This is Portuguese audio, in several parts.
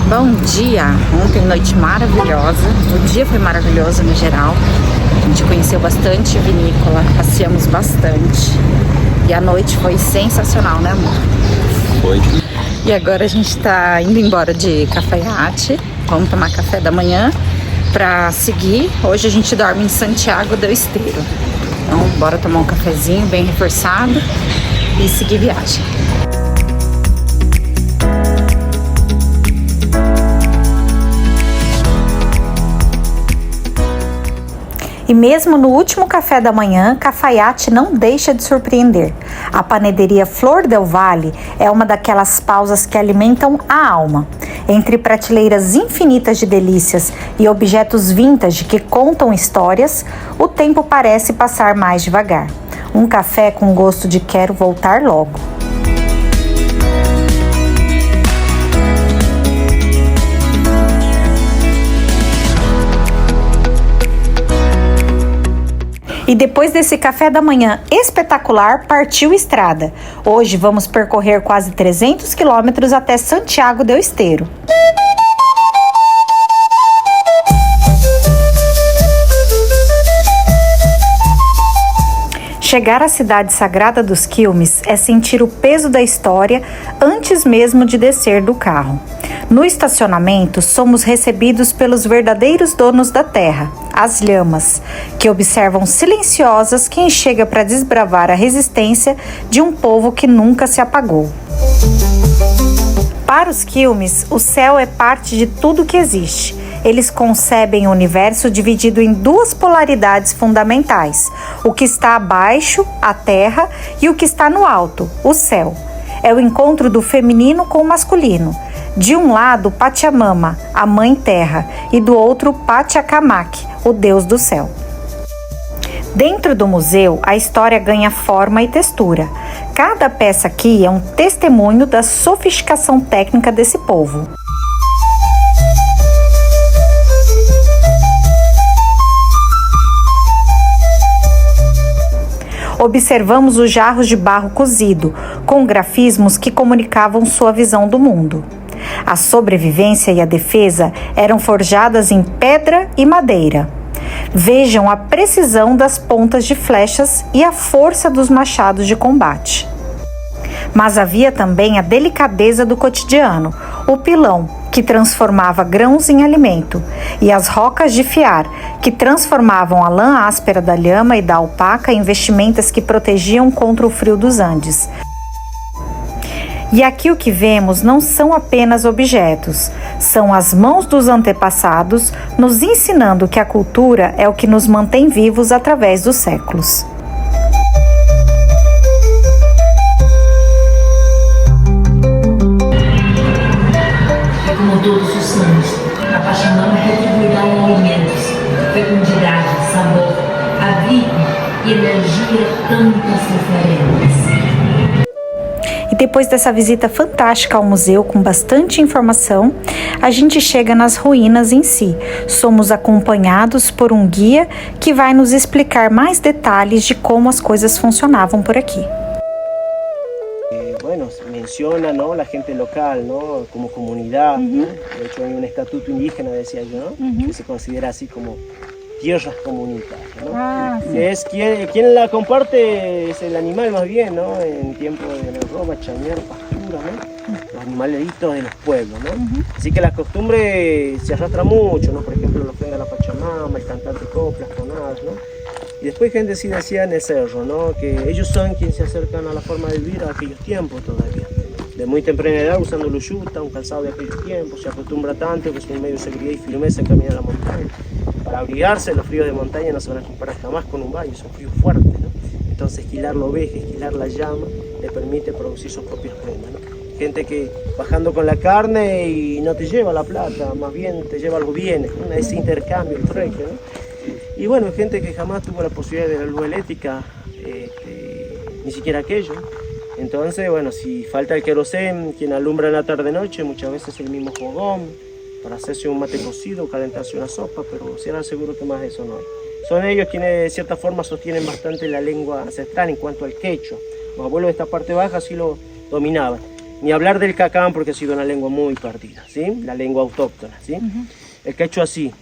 Bom dia! Ontem noite maravilhosa, o dia foi maravilhoso no geral. A gente conheceu bastante vinícola, passeamos bastante. E a noite foi sensacional, né, amor? Foi. E agora a gente tá indo embora de Cafayate. Vamos tomar café da manhã pra seguir. Hoje a gente dorme em Santiago del Estero. Então bora tomar um cafezinho bem reforçado e seguir viagem. E mesmo no último café da manhã, Cafayate não deixa de surpreender. A panaderia Flor del Valle é uma daquelas pausas que alimentam a alma. Entre prateleiras infinitas de delícias e objetos vintage que contam histórias, o tempo parece passar mais devagar. Um café com gosto de quero voltar logo. E depois desse café da manhã espetacular, partiu estrada. Hoje vamos percorrer quase 300 quilômetros até Santiago del Estero. Chegar à cidade sagrada dos Quilmes é sentir o peso da história antes mesmo de descer do carro. No estacionamento, somos recebidos pelos verdadeiros donos da terra, as lhamas, que observam silenciosas quem chega para desbravar a resistência de um povo que nunca se apagou. Para os Quilmes, o céu é parte de tudo que existe. Eles concebem o universo dividido em duas polaridades fundamentais: o que está abaixo, a terra, e o que está no alto, o céu. É o encontro do feminino com o masculino. De um lado, Pachamama, a mãe terra, e do outro, Pachacamac, o deus do céu. Dentro do museu, a história ganha forma e textura. Cada peça aqui é um testemunho da sofisticação técnica desse povo. Observamos os jarros de barro cozido, com grafismos que comunicavam sua visão do mundo. A sobrevivência e a defesa eram forjadas em pedra e madeira. Vejam a precisão das pontas de flechas e a força dos machados de combate. Mas havia também a delicadeza do cotidiano, o pilão, que transformava grãos em alimento, e as rocas de fiar, que transformavam a lã áspera da lhama e da alpaca em vestimentas que protegiam contra o frio dos Andes. E aqui o que vemos não são apenas objetos, são as mãos dos antepassados nos ensinando que a cultura é o que nos mantém vivos através dos séculos. Como todos os santos, a Pachamama retribuirá em alimentos, fecundidade, sabor, abrigo e energia tantas referências. E depois dessa visita fantástica ao museu com bastante informação, a gente chega nas ruínas em si. Somos acompanhados por um guia que vai nos explicar mais detalhes de como as coisas funcionavam por aqui. Bueno, menciona, ¿no?, la gente local, ¿no?, como comunidad, ¿no? De hecho hay un estatuto indígena, decía yo, ¿no?, que se considera así como tierras comunitarias, ¿no? Que es quien la comparte es el animal más bien, ¿no?, en tiempo de la roba, chañar, pastura, ¿no?, los animalitos de los pueblos, ¿no? Así que la costumbre se arrastra mucho, ¿no?, por ejemplo la ofrenda a la Pachamama, el cantar de coplas, tonadas, ¿no? Y después gente sí decía en el cerro, ¿no?, que ellos son quienes se acercan a la forma de vivir a aquellos tiempos todavía. De muy temprana edad, usando luyuta, un calzado de aquellos tiempos, se acostumbra tanto que es un medio de seguridad y firmeza en caminar a la montaña. Para abrigarse, los fríos de montaña no se van a comparar jamás con un valle, son fríos fuertes, ¿no? Entonces esquilar la oveja, esquilar la llama, le permite producir sus propias prendas, ¿no? Gente que bajando con la carne y no te lleva la plata, más bien te lleva los bienes, ¿no?, ese intercambio, el trueque, ¿no? Y bueno, gente que jamás tuvo la posibilidad de la luz eléctrica, ni siquiera aquello. Entonces, bueno, si falta el querosén, quien alumbra en la tarde-noche, muchas veces el mismo fogón, para hacerse un mate cocido, calentarse una sopa, pero serán seguros que más de eso no hay. Son ellos quienes de cierta forma sostienen bastante la lengua ancestral en cuanto al quechua. Los abuelos de esta parte baja sí lo dominaban. Ni hablar del cacán porque ha sido una lengua muy perdida, ¿sí? La lengua autóctona, ¿sí? El quechua sí.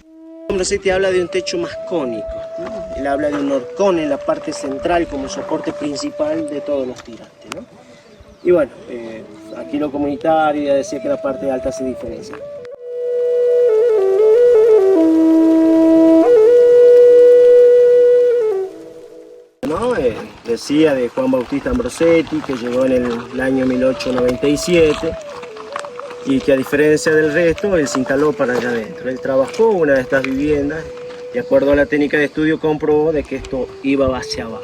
El te habla de un techo más cónico, ¿no? Él habla de un horcón en la parte central como soporte principal de todos los tirantes, ¿no? Y bueno, aquí lo comunitario ya decía que la parte alta se diferencia. ¿No? Decía de Juan Bautista Ambrosetti, que llegó en el año 1897 y que a diferencia del resto, él se instaló para allá adentro. Él trabajó una de estas viviendas, de acuerdo a la técnica de estudio comprobó de que esto iba hacia abajo,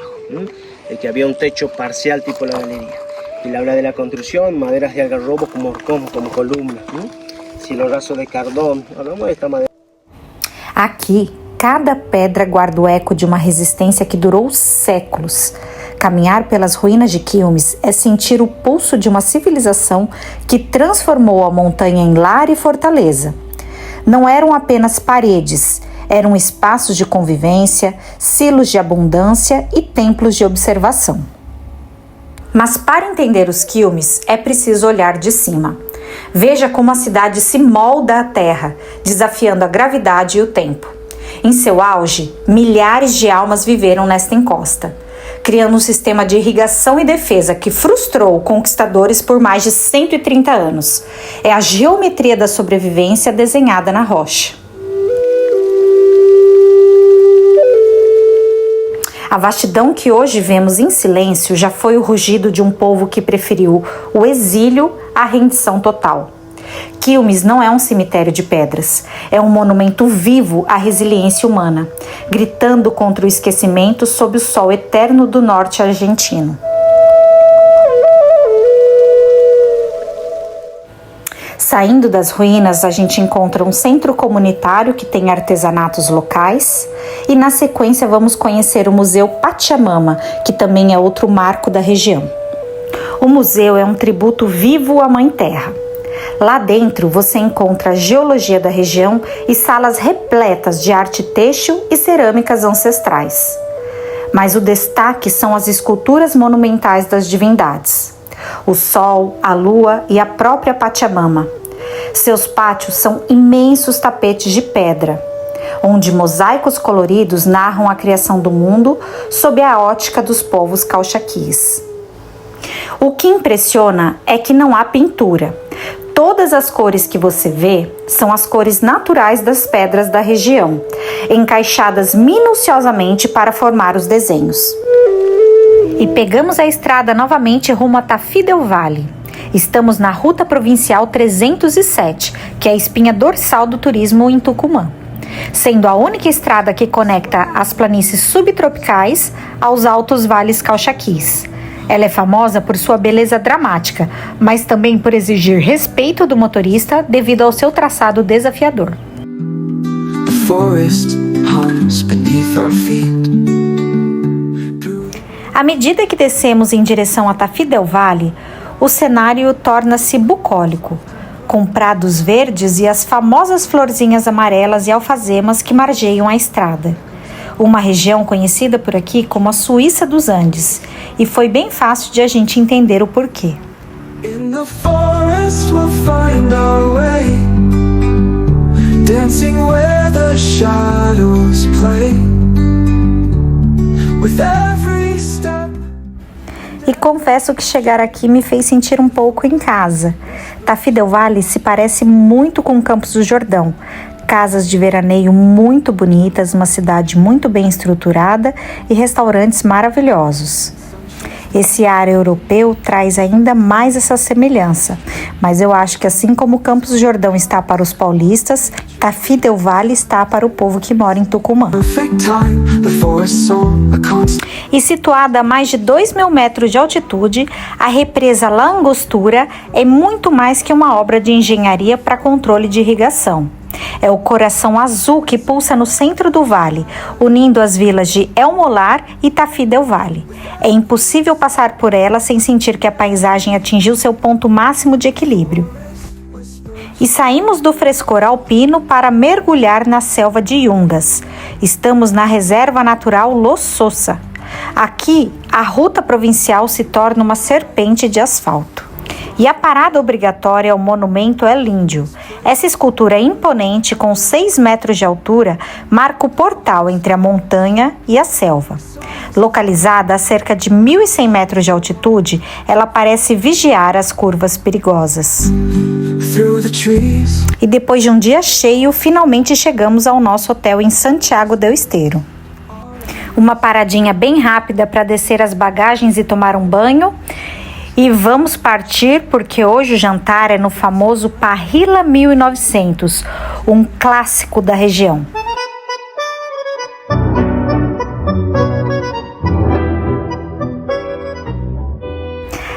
de que había un techo parcial tipo la galería. Él habla de la construcción, maderas de algarrobo como horcón, como columnas, silorazo de cardón, hablamos de esta madera. Aqui, cada pedra guarda o eco de uma resistência que durou séculos. Caminhar pelas ruínas de Quilmes é sentir o pulso de uma civilização que transformou a montanha em lar e fortaleza. Não eram apenas paredes, eram espaços de convivência, silos de abundância e templos de observação. Mas para entender os Quilmes, é preciso olhar de cima. Veja como a cidade se molda à terra, desafiando a gravidade e o tempo. Em seu auge, milhares de almas viveram nesta encosta, criando um sistema de irrigação e defesa que frustrou conquistadores por mais de 130 anos. É a geometria da sobrevivência desenhada na rocha. A vastidão que hoje vemos em silêncio já foi o rugido de um povo que preferiu o exílio à rendição total. Quilmes não é um cemitério de pedras, é um monumento vivo à resiliência humana, gritando contra o esquecimento sob o sol eterno do norte argentino. Saindo das ruínas, a gente encontra um centro comunitário que tem artesanatos locais e, na sequência, vamos conhecer o Museu Pachamama, que também é outro marco da região. O museu é um tributo vivo à Mãe Terra. Lá dentro você encontra a geologia da região e salas repletas de arte têxtil e cerâmicas ancestrais. Mas o destaque são as esculturas monumentais das divindades. O sol, a lua e a própria Pachamama. Seus pátios são imensos tapetes de pedra, onde mosaicos coloridos narram a criação do mundo sob a ótica dos povos cauchaquis. O que impressiona é que não há pintura. Todas as cores que você vê são as cores naturais das pedras da região, encaixadas minuciosamente para formar os desenhos. E pegamos a estrada novamente rumo a Tafí del Valle. Estamos na Ruta Provincial 307, que é a espinha dorsal do turismo em Tucumã, sendo a única estrada que conecta as planícies subtropicais aos altos vales cauchaquis. Ela é famosa por sua beleza dramática, mas também por exigir respeito do motorista devido ao seu traçado desafiador. À medida que descemos em direção a Tafí del Valle, o cenário torna-se bucólico, com prados verdes e as famosas florzinhas amarelas e alfazemas que margeiam a estrada. Uma região conhecida por aqui como a Suíça dos Andes, e foi bem fácil de a gente entender o porquê. In the forest we'll find our way, dancing where the shadows play, with every step. E confesso que chegar aqui me fez sentir um pouco em casa. Tafí del Valle se parece muito com Campos do Jordão. Casas de veraneio muito bonitas, uma cidade muito bem estruturada e restaurantes maravilhosos. Esse ar europeu traz ainda mais essa semelhança, mas eu acho que assim como Campos do Jordão está para os paulistas, Tafí del Valle está para o povo que mora em Tucumã. E situada a mais de 2.000 metros de altitude, a represa La Angostura é muito mais que uma obra de engenharia para controle de irrigação. É o coração azul que pulsa no centro do vale, unindo as vilas de El Molar e Tafí del Valle. É impossível passar por ela sem sentir que a paisagem atingiu seu ponto máximo de equilíbrio. E saímos do frescor alpino para mergulhar na selva de Yungas. Estamos na Reserva Natural Los Sosa. Aqui, a ruta provincial se torna uma serpente de asfalto. E a parada obrigatória é o Monumento El Índio. Essa escultura imponente, com 6 metros de altura, marca o portal entre a montanha e a selva. Localizada a cerca de 1.100 metros de altitude, ela parece vigiar as curvas perigosas. E depois de um dia cheio, finalmente chegamos ao nosso hotel em Santiago del Estero. Uma paradinha bem rápida para descer as bagagens e tomar um banho. E vamos partir porque hoje o jantar é no famoso Parrilla 1900, um clássico da região.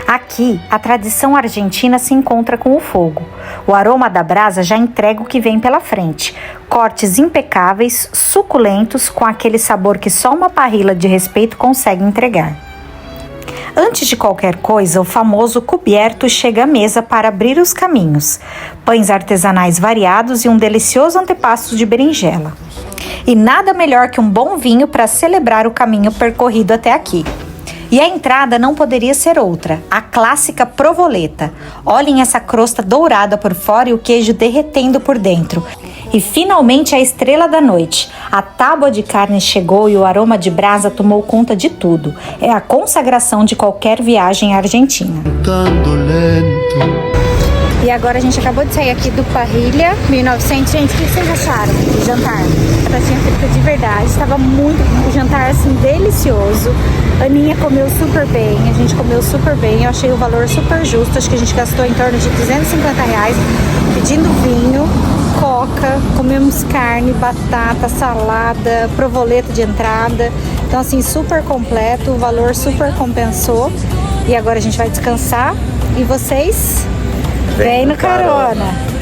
Aqui, a tradição argentina se encontra com o fogo. O aroma da brasa já entrega o que vem pela frente. Cortes impecáveis, suculentos, com aquele sabor que só uma parrilla de respeito consegue entregar. Antes de qualquer coisa, o famoso cubierto chega à mesa para abrir os caminhos. Pães artesanais variados e um delicioso antepasto de berinjela. E nada melhor que um bom vinho para celebrar o caminho percorrido até aqui. E a entrada não poderia ser outra, a clássica provoleta. Olhem essa crosta dourada por fora e o queijo derretendo por dentro. E finalmente a estrela da noite. A tábua de carne chegou e o aroma de brasa tomou conta de tudo. É a consagração de qualquer viagem à Argentina. E agora a gente acabou de sair aqui do Parrilla 1900. Gente, o que vocês acharam do jantar? Batatinha frita de verdade, estava muito, o jantar assim delicioso. A Aninha comeu super bem, a gente comeu super bem, eu achei o valor super justo, acho que a gente gastou em torno de R$250 pedindo vinho, coca, comemos carne, batata, salada, provoleta de entrada, então assim super completo, o valor super compensou. E agora a gente vai descansar e vocês vem no carona.